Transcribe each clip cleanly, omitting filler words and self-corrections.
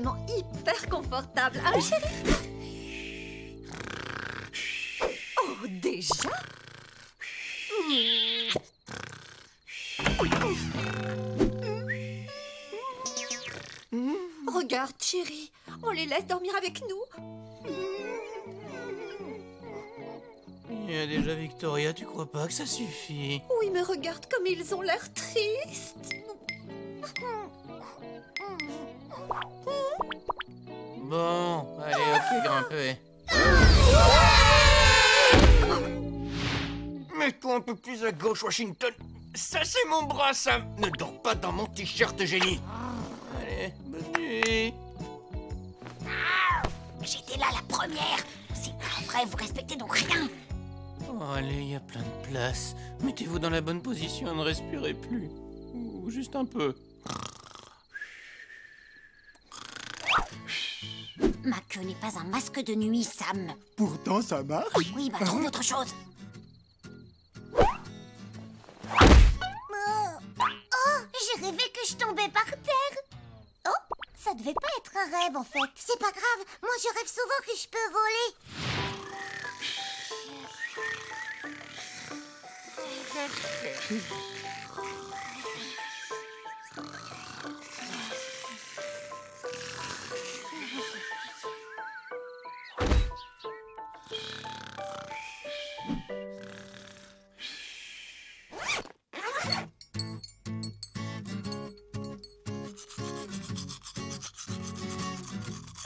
vraiment hyper confortable, hein, chérie? Oh, déjà? Regarde, chérie, on les laisse dormir avec nous. Il y a déjà Victoria, tu crois pas que ça suffit? Oui, mais regarde comme ils ont l'air tristes. Bon, allez, ok, grimpez. Mets-toi un peu plus à gauche, Washington. Ça, c'est mon bras, Sam. Ne dors pas dans mon t-shirt, génie. Allez, bonne nuit. J'étais là la première. C'est pas vrai, vous respectez donc rien. Oh, allez, il y a plein de place. Mettez-vous dans la bonne position et ne respirez plus. Ou juste un peu. Ma queue n'est pas un masque de nuit, Sam. Pourtant, ça marche. Oui, bah trouve autre chose. Oh, j'ai rêvé que je tombais par terre. Oh, ça devait pas être un rêve en fait. C'est pas grave, moi je rêve souvent que je peux voler.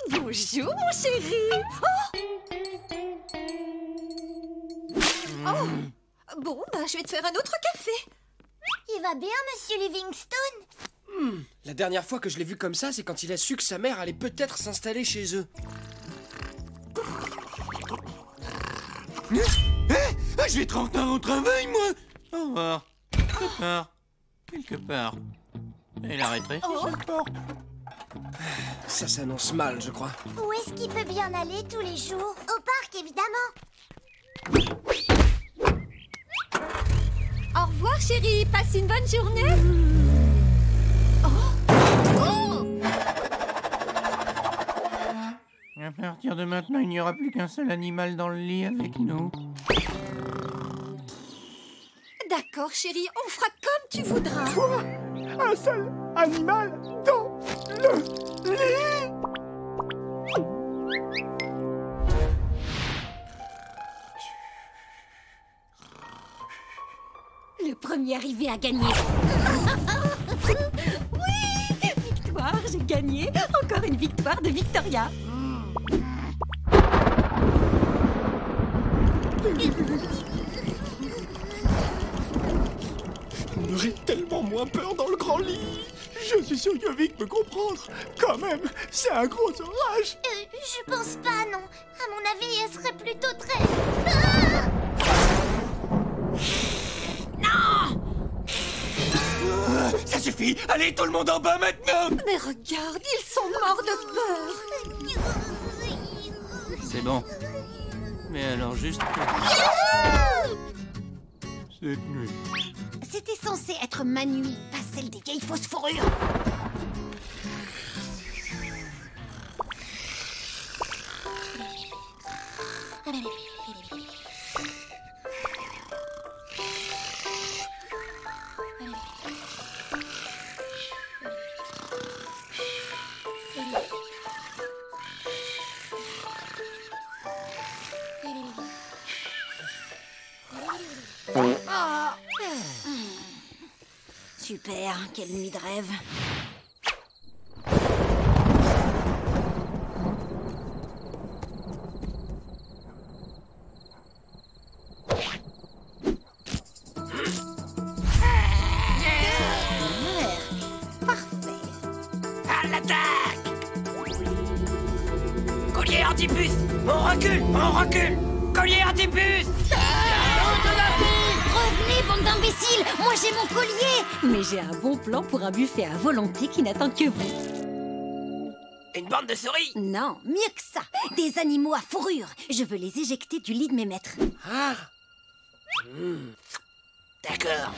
Bonjour, mon chéri. Oh, bon, bah, je vais te faire un autre café. Il va bien, monsieur Livingstone? La dernière fois que je l'ai vu comme ça, c'est quand il a su que sa mère allait peut-être s'installer chez eux. Je vais être en retard au travail, moi. Au revoir. Quelque part. Quelque part. Et la retraite, cette porte. Ça s'annonce mal, je crois. Où est-ce qu'il peut bien aller tous les jours? Au parc, évidemment. Au revoir, chérie. Passe une bonne journée. À partir de maintenant, il n'y aura plus qu'un seul animal dans le lit avec nous. D'accord, chérie, on fera comme tu voudras. Quoi? Un seul animal dans le lit? Le premier arrivé a gagné. Oui, victoire, j'ai gagné. Encore une victoire de Victoria. On aurait tellement moins peur dans le grand lit. Je suis sûr que Vic peut comprendre. Quand même, c'est un gros orage. Je pense pas, non. À mon avis, elle serait plutôt très... Ça suffit. Allez, tout le monde en bas maintenant. Mais regarde, ils sont morts de peur. C'est bon. Mais alors juste... Cette nuit. C'était censé être ma nuit, pas celle des vieilles fausses fourrures. Super, quelle nuit de rêve. À l'attaque. Collier antibus. On recule, on recule. Collier antibus. Revenez, bande d'imbéciles! Moi j'ai mon collier! Mais j'ai un bon plan pour un buffet à volonté qui n'attend que vous. Une bande de souris. Non, mieux que ça! Des animaux à fourrure! Je veux les éjecter du lit de mes maîtres. Ah. D'accord.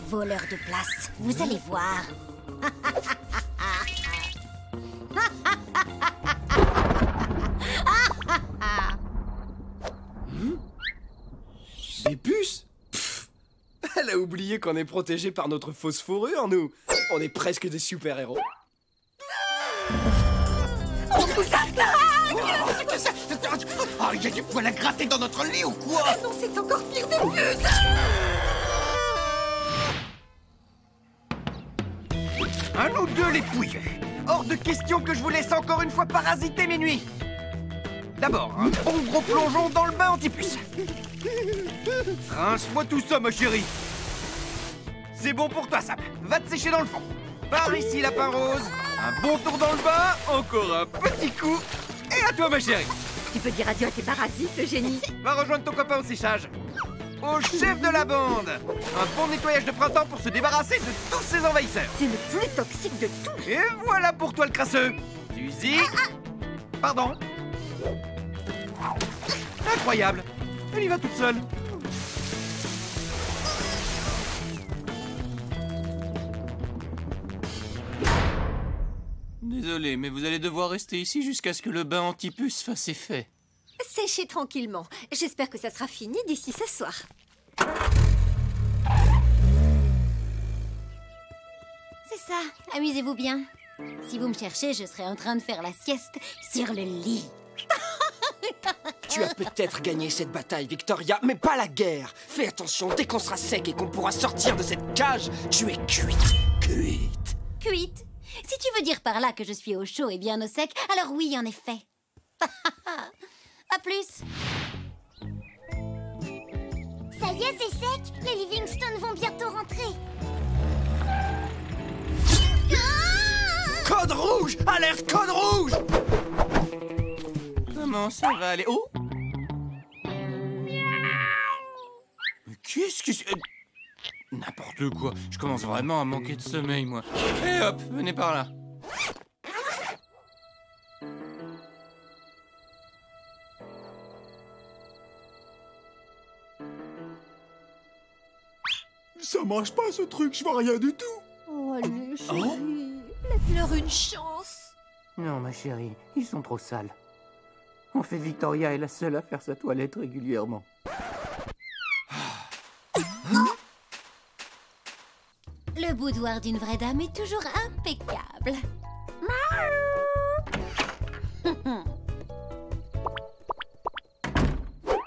Voleurs de place, vous allez voir. Des puces? Pff, elle a oublié qu'on est protégé par notre fausse fourrure, nous. On est presque des super-héros. On vous attaque! Oh, il y a des poils à gratter dans notre lit ou quoi? Ah non, c'est encore pire des puces! Un ou deux les pouilleux. Hors de question que je vous laisse encore une fois parasiter mes nuits. D'abord, un bon gros plongeon dans le bain anti-puce. Rince-moi tout ça, ma chérie. C'est bon pour toi, Sam. Va te sécher dans le fond. Par ici, lapin rose. Un bon tour dans le bain, encore un petit coup. Et à toi, ma chérie. Tu peux dire adieu à tes parasites, Génie. Va rejoindre ton copain au séchage. Au chef de la bande. Un bon nettoyage de printemps pour se débarrasser de tous ces envahisseurs. C'est le plus toxique de tout. Et voilà pour toi le crasseux. Suzy. Pardon. Incroyable. Elle y va toute seule. Désolé, mais vous allez devoir rester ici jusqu'à ce que le bain anti-puce fasse effet. Séchez tranquillement. J'espère que ça sera fini d'ici ce soir. C'est ça, amusez-vous bien. Si vous me cherchez, je serai en train de faire la sieste sur le lit. Tu as peut-être gagné cette bataille, Victoria, mais pas la guerre. Fais attention, dès qu'on sera sec et qu'on pourra sortir de cette cage, tu es cuite. Cuite. Cuite. Si tu veux dire par là que je suis au chaud et bien au sec, alors oui, en effet. À plus. Ça y est, c'est sec. Les Livingstone vont bientôt rentrer. Code rouge! Alerte code rouge! Comment ça va aller? Oh! Mais qu'est-ce que c'est? N'importe quoi. Je commence vraiment à manquer de sommeil, moi. Et hop, venez par là. Ça marche pas ce truc, je vois rien du tout. Oh, allez, chérie. Laisse-leur une chance. Non, ma chérie, ils sont trop sales. En fait, Victoria est la seule à faire sa toilette régulièrement. Le boudoir d'une vraie dame est toujours impeccable.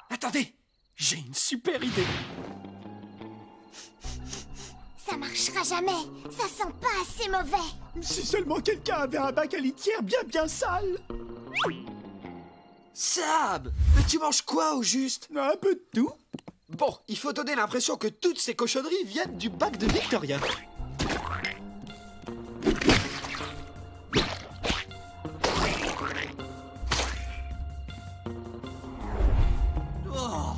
Attendez, j'ai une super idée. Ça marchera jamais. Ça sent pas assez mauvais. Si seulement quelqu'un avait un bac à litière bien sale. Sab, mais tu manges quoi au juste? Un peu de tout. Bon, il faut donner l'impression que toutes ces cochonneries viennent du bac de Victoria. Oh,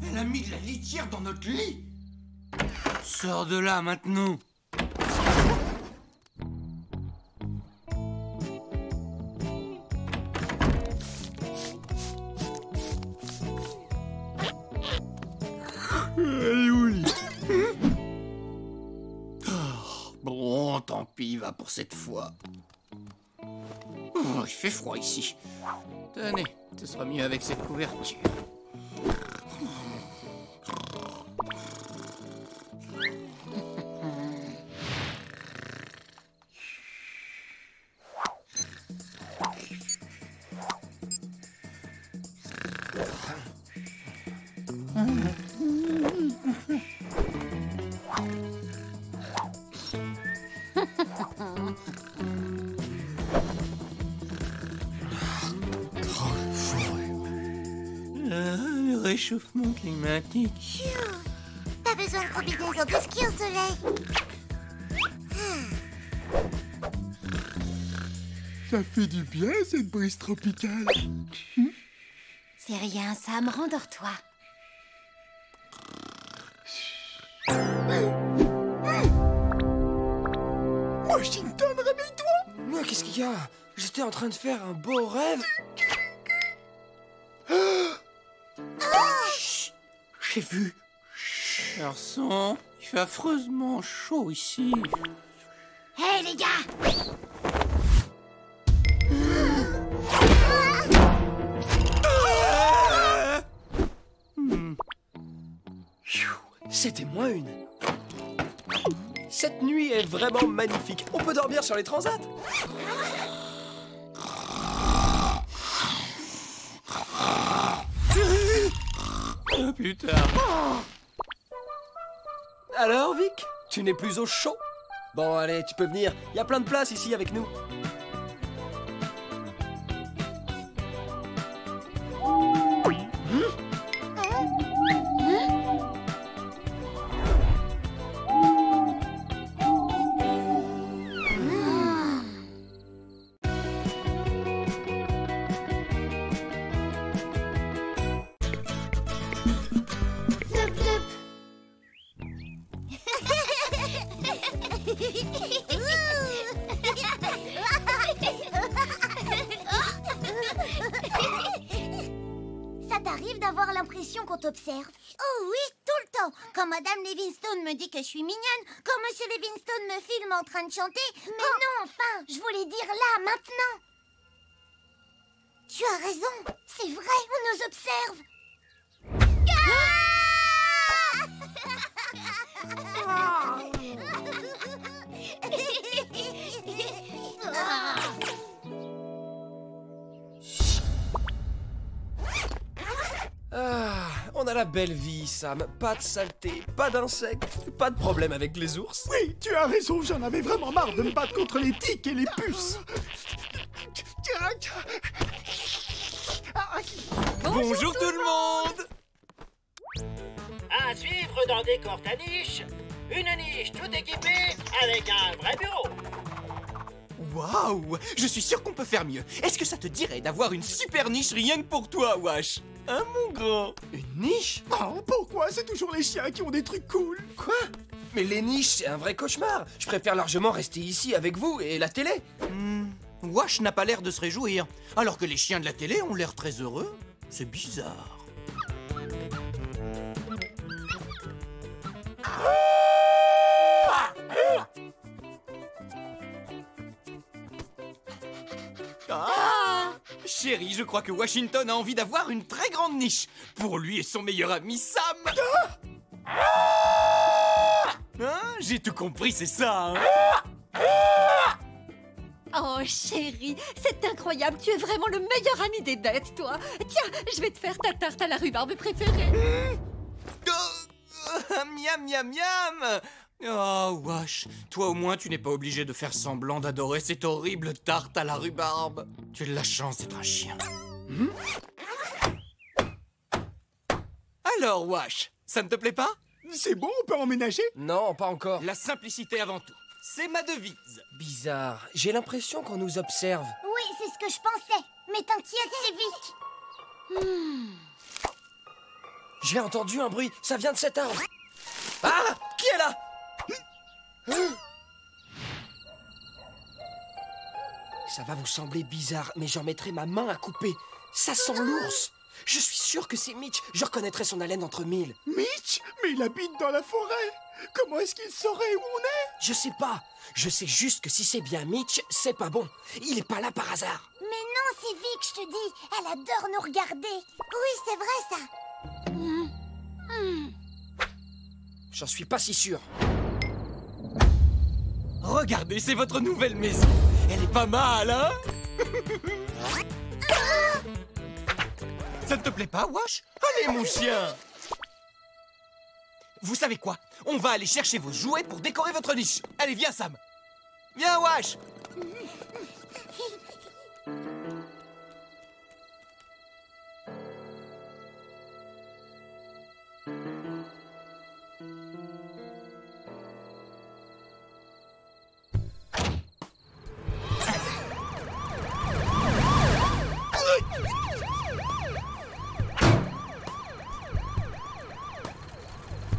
elle a mis de la litière dans notre lit. Sors de là, maintenant. Elle est où, lit? Bon, tant pis, va pour cette fois. Oh, il fait froid ici. Tenez, ce sera mieux avec cette couverture. Le réchauffement climatique. Pas besoin de combinaison de ski au soleil. Ça fait du bien cette brise tropicale. C'est rien, Sam, rendors-toi. Washington, réveille-toi! Mais qu'est-ce qu'il y a? J'étais en train de faire un beau rêve. Chut, j'ai vu. Garçon, il fait affreusement chaud ici. Hé les gars! C'était moins une. Cette nuit est vraiment magnifique. On peut dormir sur les transats. Oh putain. Alors, Vic, tu n'es plus au chaud? Bon, allez, tu peux venir. Il y a plein de place ici avec nous. Ça t'arrive d'avoir l'impression qu'on t'observe? Oh oui, tout le temps. Quand Madame Livingstone me dit que je suis mignonne, quand Monsieur Livingstone me filme en train de chanter. Mais non, enfin, je voulais dire là, maintenant. Tu as raison, c'est vrai, on nous observe. Ah, on a la belle vie, Sam. Pas de saleté, pas d'insectes, pas de problème avec les ours. Oui, tu as raison, j'en avais vraiment marre de me battre contre les tiques et les puces. Bonjour tout le monde. À suivre dans Décor ta niche, une niche tout équipée avec un vrai bureau. Waouh, je suis sûr qu'on peut faire mieux. Est-ce que ça te dirait d'avoir une super niche rien que pour toi, Wash? Hein, mon grand? Une niche? Oh, pourquoi c'est toujours les chiens qui ont des trucs cool? Quoi? Mais les niches, c'est un vrai cauchemar. Je préfère largement rester ici avec vous et la télé. Wash n'a pas l'air de se réjouir, alors que les chiens de la télé ont l'air très heureux. C'est bizarre. Ah! Chérie, je crois que Washington a envie d'avoir une très grande niche pour lui et son meilleur ami Sam. Hein? J'ai tout compris, c'est ça, hein? Oh chérie, c'est incroyable, tu es vraiment le meilleur ami des bêtes, toi. Tiens, je vais te faire ta tarte à la rhubarbe préférée. Miam, miam, miam. Oh, Wash, toi au moins tu n'es pas obligé de faire semblant d'adorer cette horrible tarte à la rhubarbe. Tu as de la chance d'être un chien. Alors, Wash, ça ne te plaît pas? C'est bon, on peut emménager? Non, pas encore. La simplicité avant tout. C'est ma devise. Bizarre. J'ai l'impression qu'on nous observe. Oui, c'est ce que je pensais. Mais t'inquiète, c'est Vic. J'ai entendu un bruit. Ça vient de cet arbre. Ah! Qui est là? Ça va vous sembler bizarre, mais j'en mettrai ma main à couper. Ça sent l'ours. Je suis sûr que c'est Mitch. Je reconnaîtrai son haleine entre mille. Mitch? Mais il habite dans la forêt. Comment est-ce qu'il saurait où on est? Je sais pas. Je sais juste que si c'est bien Mitch, c'est pas bon. Il est pas là par hasard. Mais non, c'est Vic, je te dis. Elle adore nous regarder. Oui, c'est vrai, ça. J'en suis pas si sûr. Regardez, c'est votre nouvelle maison. Elle est pas mal, hein? Ça ne te plaît pas, Wash? Allez, mon chien! Vous savez quoi? On va aller chercher vos jouets pour décorer votre niche. Allez, viens, Sam. Viens, Wash.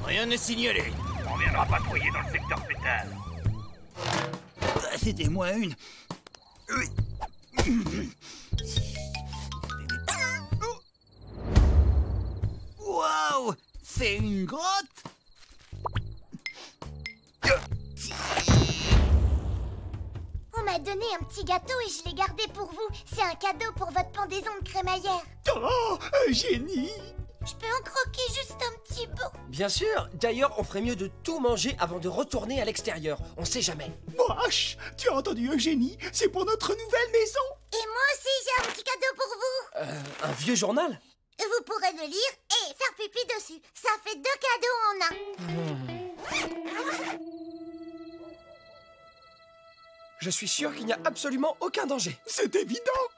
Rien n'est signalé. On viendra patrouiller dans le secteur pétale. C'était moins une. Waouh! C'est une grotte? donné un petit gâteau et je l'ai gardé pour vous. C'est un cadeau pour votre pendaison de crémaillère. Oh, un génie! Je peux en croquer juste un petit bout. Bien sûr, d'ailleurs, on ferait mieux de tout manger avant de retourner à l'extérieur. On sait jamais. Wesh, tu as entendu Eugénie? C'est pour notre nouvelle maison. Et moi aussi, j'ai un petit cadeau pour vous. Un vieux journal? Vous pourrez le lire et faire pipi dessus. Ça fait 2 cadeaux en un. Je suis sûr qu'il n'y a absolument aucun danger. C'est évident.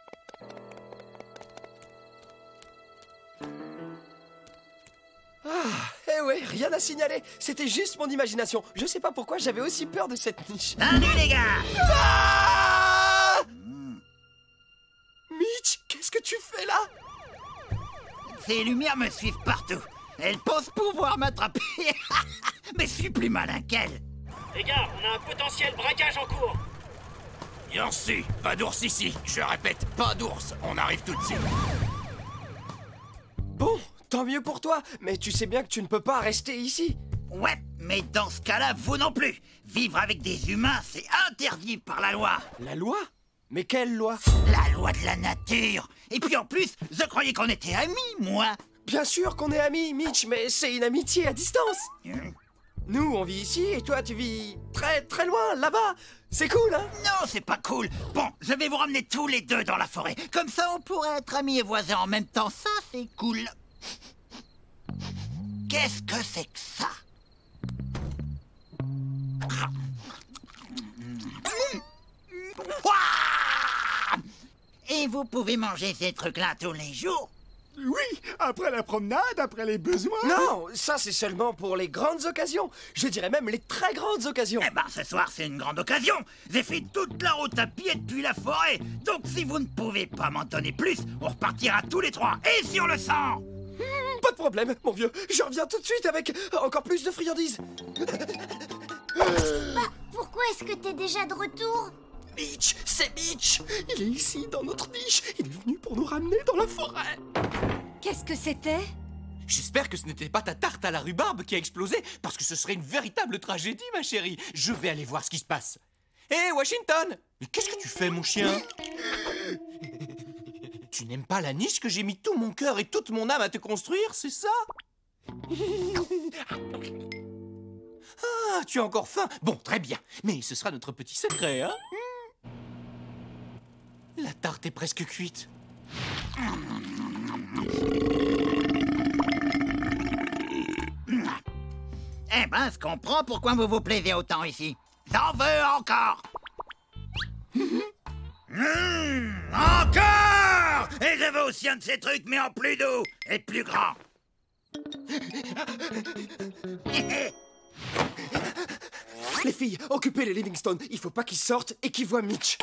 Eh ouais, rien à signaler. C'était juste mon imagination. Je sais pas pourquoi j'avais aussi peur de cette niche. Salut les gars! Ah Mitch, qu'est-ce que tu fais là? Ces lumières me suivent partout. Elles pensent pouvoir m'attraper. Mais je suis plus malin qu'elles. Les gars, on a un potentiel braquage en cours. Yancy, pas d'ours ici. Je répète, pas d'ours. On arrive tout de suite. Bon, tant mieux pour toi. Mais tu sais bien que tu ne peux pas rester ici. Ouais, mais dans ce cas-là, vous non plus. Vivre avec des humains, c'est interdit par la loi. La loi? Mais quelle loi? La loi de la nature. Et puis en plus, je croyais qu'on était amis, moi. Bien sûr qu'on est amis, Mitch, mais c'est une amitié à distance. Nous, on vit ici et toi, tu vis très très loin, là-bas. C'est cool, hein? Non, c'est pas cool. Bon, je vais vous ramener tous les deux dans la forêt. Comme ça, on pourrait être amis et voisins en même temps. Ça, c'est cool. Qu'est-ce que c'est que ça? Ouah! Et vous pouvez manger ces trucs-là tous les jours? Oui, après la promenade, après les besoins. Non, ça c'est seulement pour les grandes occasions. Je dirais même les très grandes occasions. Eh ben, ce soir, c'est une grande occasion. J'ai fait toute la route à pied depuis la forêt. Donc, si vous ne pouvez pas m'en donner plus, on repartira tous les trois. Et sur le sang! Pas de problème, mon vieux. Je reviens tout de suite avec encore plus de friandises. Pourquoi est-ce que t'es déjà de retour? Mitch, c'est Mitch. Il est ici, dans notre niche. Il est venu pour nous ramener dans la forêt. Qu'est-ce que c'était? J'espère que ce n'était pas ta tarte à la rhubarbe qui a explosé, parce que ce serait une véritable tragédie, ma chérie. Je vais aller voir ce qui se passe. Hé, Washington! Mais qu'est-ce que tu fais, mon chien? Tu n'aimes pas la niche que j'ai mis tout mon cœur et toute mon âme à te construire, c'est ça? Ah, tu as encore faim? Bon, très bien. Mais ce sera notre petit secret, hein? La tarte est presque cuite. Eh ben, je comprends pourquoi vous vous plaisez autant ici. J'en veux encore! Encore! Et je veux aussi un de ces trucs, mais en plus doux et plus grand. Les filles, occupez les Livingstone. Il faut pas qu'ils sortent et qu'ils voient Mitch.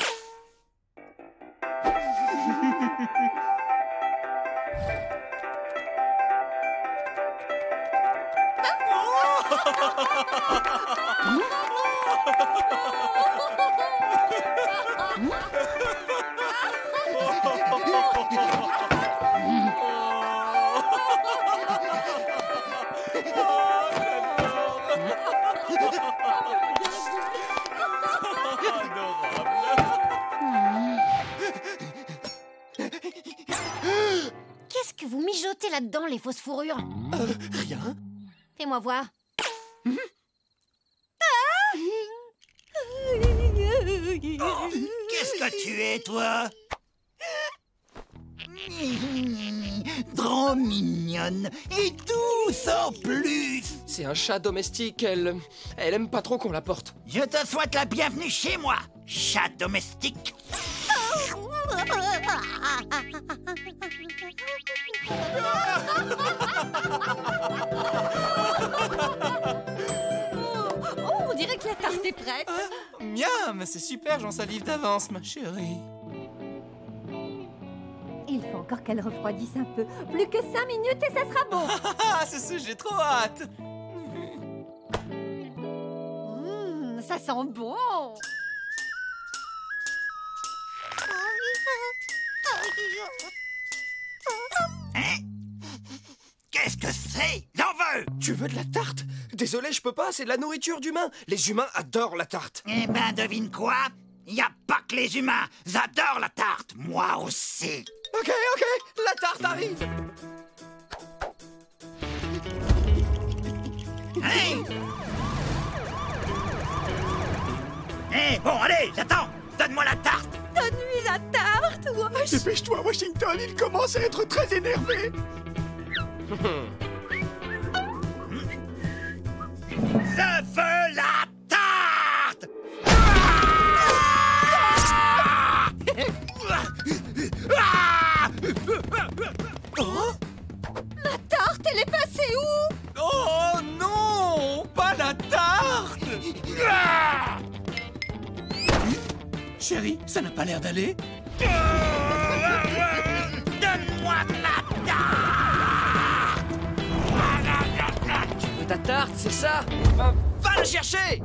Qu'est-ce que vous mijotez là-dedans, les fausses fourrures? Rien. Fais-moi voir. Qu'est-ce que tu es, toi? Trop mignonne et douce en plus. C'est un chat domestique. Elle aime pas trop qu'on la porte. Je te souhaite la bienvenue chez moi, chat domestique. Oh, on dirait que la tarte est prête. Miam, c'est super, j'en salive d'avance, ma chérie. Il faut encore qu'elle refroidisse un peu. Plus que 5 minutes et ça sera bon. Ah, c'est ça, j'ai trop hâte. Ça sent bon. Hein? Qu'est-ce que c'est? J'en veux! Tu veux de la tarte? Désolé, je peux pas, c'est de la nourriture d'humain. Les humains adorent la tarte. Eh ben, devine quoi? Y a pas que les humains, j'adore la tarte, moi aussi. Ok, la tarte arrive. Hey! Hey, bon, allez, j'attends. Donne-moi la tarte. Donne-lui la tarte, Wash. Dépêche-toi, Washington, il commence à être très énervé. Je veux la tarte. La tarte, elle est passée où? Oh non! Pas la tarte! Chérie, ça n'a pas l'air d'aller. Donne-moi la tarte. Tu veux ta tarte, c'est ça? Va la chercher.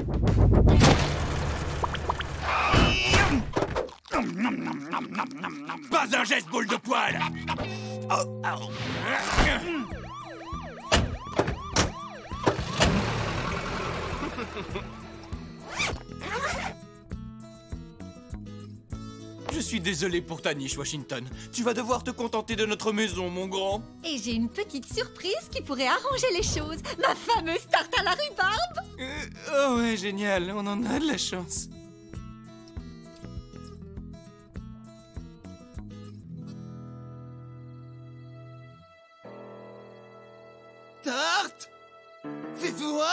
Pas un geste, boule de poil! Je suis désolé pour ta niche, Washington. Tu vas devoir te contenter de notre maison, mon grand. Et j'ai une petite surprise qui pourrait arranger les choses. Ma fameuse tarte à la rhubarbe. Oh ouais, génial, on en a de la chance. Tarte? C'est toi?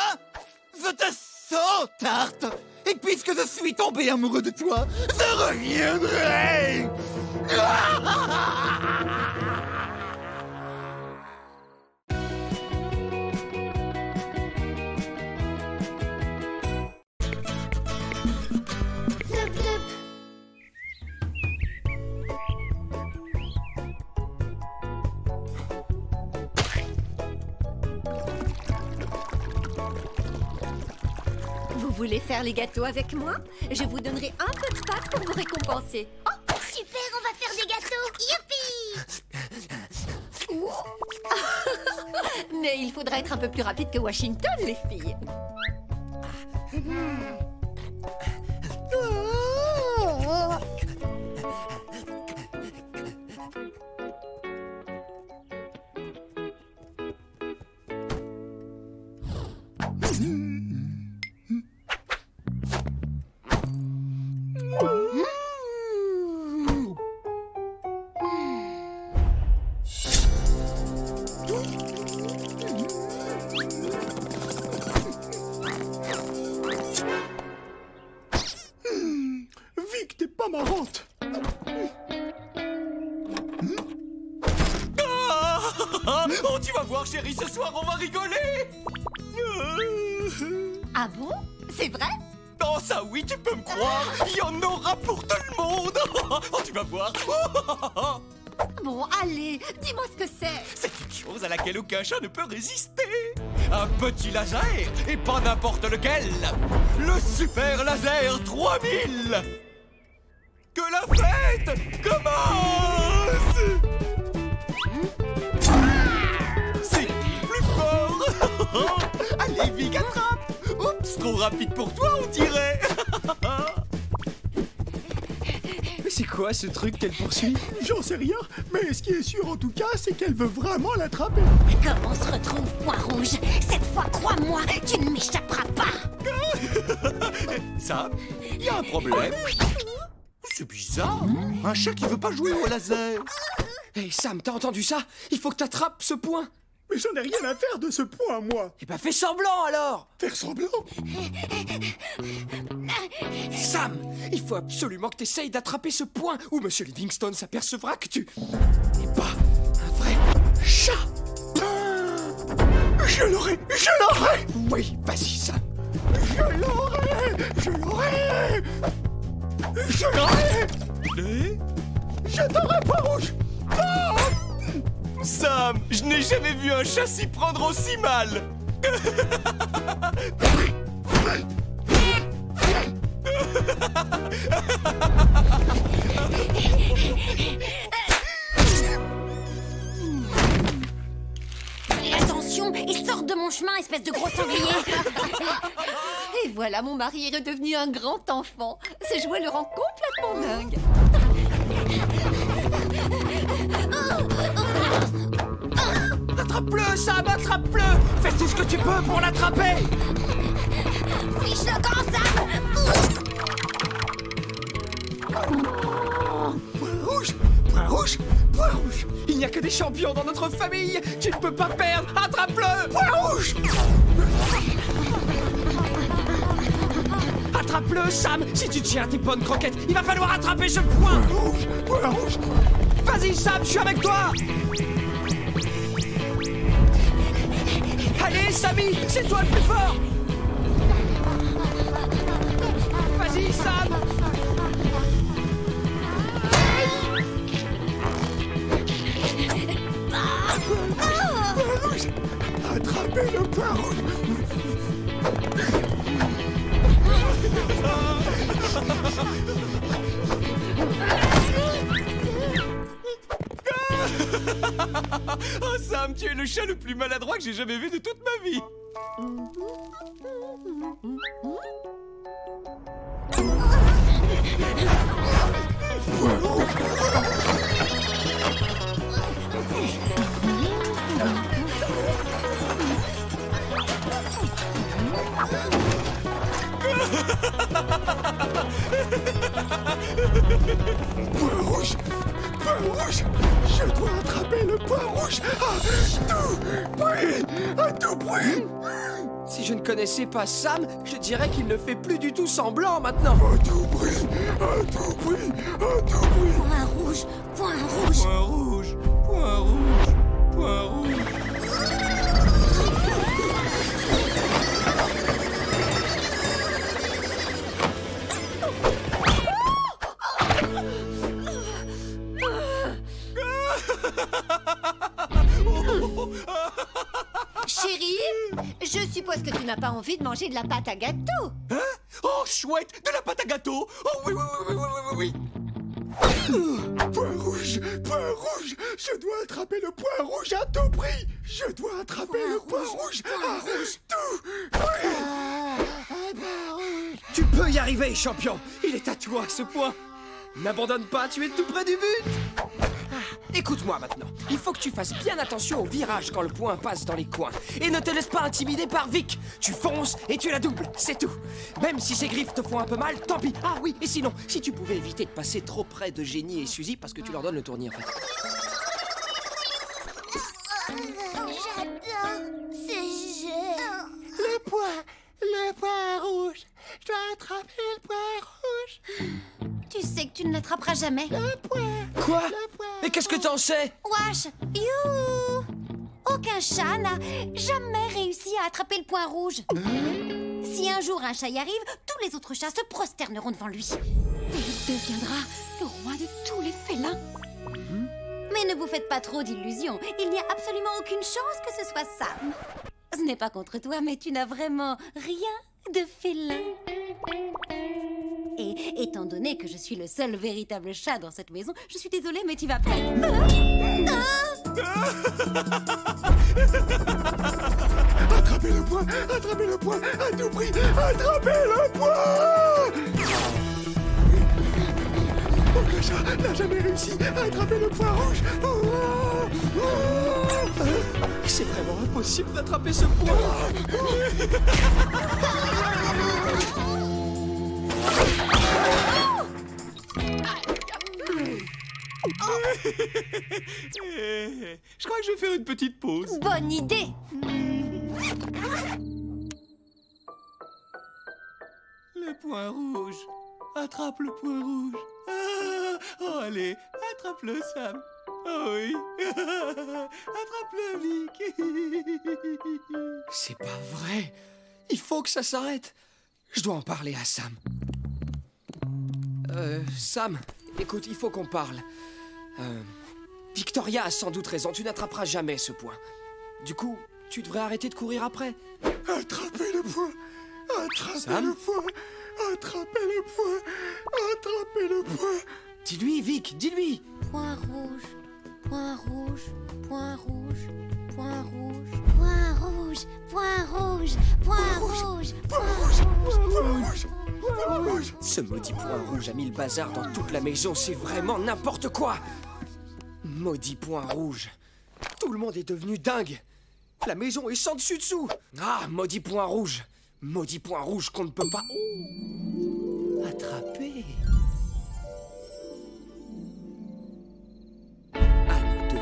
Je te sens, Tarte! Et puisque je suis tombé amoureux de toi, je reviendrai! Vous voulez faire les gâteaux avec moi? Je vous donnerai un peu de pâte pour vous récompenser. Oh, super, on va faire des gâteaux. Youpi! Mais il faudra être un peu plus rapide que Washington, les filles. Vic, t'es pas marrante. Oh, tu vas voir, chérie, ce soir, on va rigoler. Ah bon? C'est vrai? Oh, ça oui, tu peux me croire. Il y en aura pour tout le monde. Oh, tu vas voir. Bon, allez, dis-moi ce que c'est. C'est une chose à laquelle aucun chat ne peut résister. Un petit laser, et pas n'importe lequel. Le Super Laser 3000. Que la fête commence. C'est plus fort. Allez, Vic, attrape. Oups, trop rapide pour toi, on dirait. Mais c'est quoi ce truc qu'elle poursuit? J'en sais rien, mais ce qui est sûr en tout cas, c'est qu'elle veut vraiment l'attraper. Comme on se retrouve, Point Rouge? Cette fois, crois-moi, tu ne m'échapperas pas. Sam, il y a un problème. C'est bizarre. Un chat qui veut pas jouer au laser. Hey Sam, t'as entendu ça? Il faut que t'attrapes ce point. Mais j'en ai rien à faire de ce point, moi. Eh ben fais semblant alors. Faire semblant? Sam, il faut absolument que t'essayes d'attraper ce point où Monsieur Livingstone s'apercevra que tu n'es pas un vrai chat. Je l'aurai! Je l'aurai! Oui, vas-y Sam. Je l'aurai! Je l'aurai! Je l'aurai! Je t'aurai, Point Rouge! Ah! Sam, je n'ai jamais vu un chat s'y prendre aussi mal. Et attention, et sors de mon chemin, espèce de gros sanglier. Et voilà, mon mari est redevenu un grand enfant. Ce jouet le rend complètement dingue. Attrape-le, Sam, attrape-le! Fais tout ce que tu peux pour l'attraper! Fiche le grand Sam! Point rouge! Point rouge! Point rouge! Il n'y a que des champions dans notre famille! Tu ne peux pas perdre! Attrape-le! Point rouge! Attrape-le, Sam! Si tu tiens tes bonnes croquettes, il va falloir attraper ce point! Point rouge! Point rouge! Vas-y, Sam, je suis avec toi! Allez, Sammy, c'est toi le plus fort! Vas-y, Sam! Point rouge! Attrapez le point rouge! Oh Sam, tu es le chat le plus maladroit que j'ai jamais vu de toute ma vie. Point rouge! Point rouge! Je dois attraper le point rouge à tout prix! À tout prix! Si je ne connaissais pas Sam, je dirais qu'il ne fait plus du tout semblant maintenant. À tout prix! À tout prix! À tout prix! Point rouge! Point rouge! Point rouge, point rouge, point rouge. Chérie, je suppose que tu n'as pas envie de manger de la pâte à gâteau. Hein? Oh chouette, de la pâte à gâteau. Oh oui, oui, oui, oui, oui, oui. Point rouge! Point rouge! Je dois attraper le point rouge à tout prix! Je dois attraper le point rouge à tout prix! Tu peux y arriver, champion. Il est à toi, ce point. N'abandonne pas, tu es tout près du but. Écoute-moi maintenant. Il faut que tu fasses bien attention au virage quand le point passe dans les coins. Et ne te laisse pas intimider par Vic. Tu fonces et tu la doubles, c'est tout. Même si ses griffes te font un peu mal, tant pis. Ah oui, et sinon, si tu pouvais éviter de passer trop près de Jenny et Suzy, parce que tu leur donnes le tournis en fait. J'adore ce jeu! Le point rouge! Je dois attraper le point rouge! Tu sais que tu ne l'attraperas jamais. Le point! Quoi? Le point! Mais qu'est-ce que t'en sais? Wesh, you! Aucun chat n'a jamais réussi à attraper le point rouge. Si un jour un chat y arrive, tous les autres chats se prosterneront devant lui. Et il deviendra le roi de tous les félins. Mais ne vous faites pas trop d'illusions. Il n'y a absolument aucune chance que ce soit Sam. Ce n'est pas contre toi, mais tu n'as vraiment rien de félin. Et étant donné que je suis le seul véritable chat dans cette maison, je suis désolée, mais tu vas perdre. Attrapez le point! Attrapez le point! À tout prix! Attrapez le point! Aucun chat n'a jamais réussi à attraper le point rouge! C'est vraiment impossible d'attraper ce point. Je crois que je vais faire une petite pause. Bonne idée. Le point rouge. Attrape le point rouge. Ah, oh, allez, attrape-le, Sam. Oh oui. Attrape-le, Vic. C'est pas vrai. Il faut que ça s'arrête. Je dois en parler à Sam. Sam, écoute, il faut qu'on parle. Victoria a sans doute raison, tu n'attraperas jamais ce point. Du coup, tu devrais arrêter de courir après. Attrapez le point! Attrapez Sam? le point! Attrapez le point! Attrapez le point! Dis-lui, Vic, dis-lui. Point rouge. Point rouge, point rouge, point rouge. Point rouge, point rouge, point rouge, point rouge. Point rouge. Ce maudit point rouge a mis le bazar dans toute la maison, c'est vraiment n'importe quoi. Maudit point rouge. Tout le monde est devenu dingue. La maison est sans dessus dessous. Ah, maudit point rouge. Maudit point rouge qu'on ne peut pas attraper. À nous deux.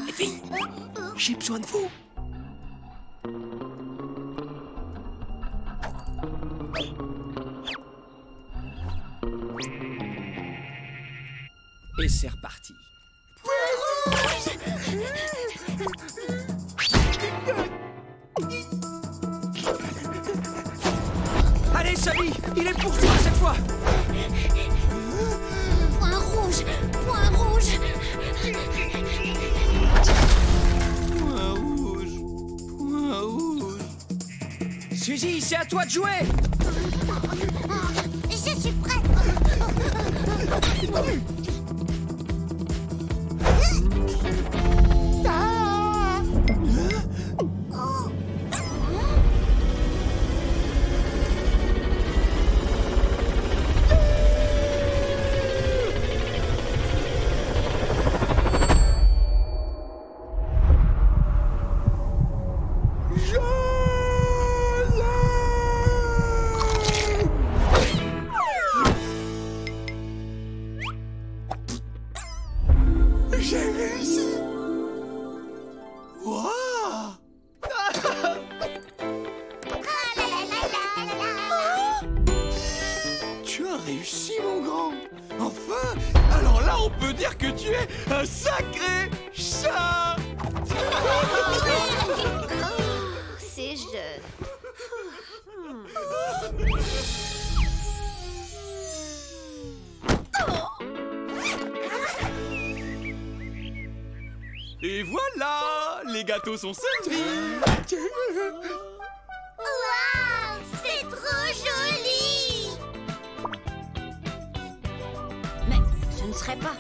Les filles, j'ai besoin de vous. Et c'est reparti. Allez, Sally, il est pour toi cette fois. Point rouge, point rouge. Point rouge. Point rouge. Suzy, c'est à toi de jouer. Je suis prête. J'ai réussi. Waouh! Tu as réussi, mon grand. Enfin, alors là, on peut dire que tu es un sacré chat. C'est jeune. Et voilà, les gâteaux sont servis. Waouh, c'est trop joli. Mais ce ne serait pas...